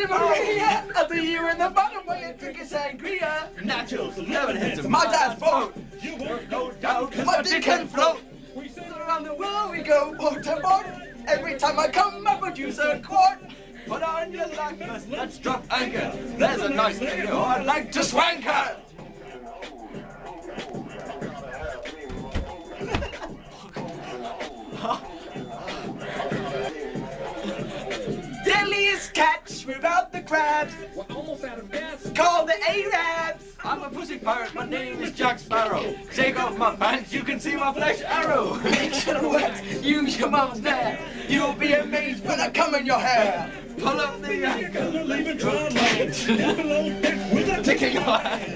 Maria, I'll be you in the bottom while you drink a sangria. Nachos, 11 heads of my dad's boat. You won't go down, cause my dick can float. We sail around the world, we go port to port. Every time I come, I produce a quart. Put on your life vest, let's drop anchor. There's a nice lady who I'd like to swank her. Deadliest catch without the crabs. We're almost out of gas. Call the Arabs. I'm a pussy pirate, my name is Jack Sparrow. Take off my pants, you can see my flesh arrow. Make your wet, use your mum's there. You'll be amazed when I come in your hair. Pull up the anchor, Leave it dry. ticking your hand.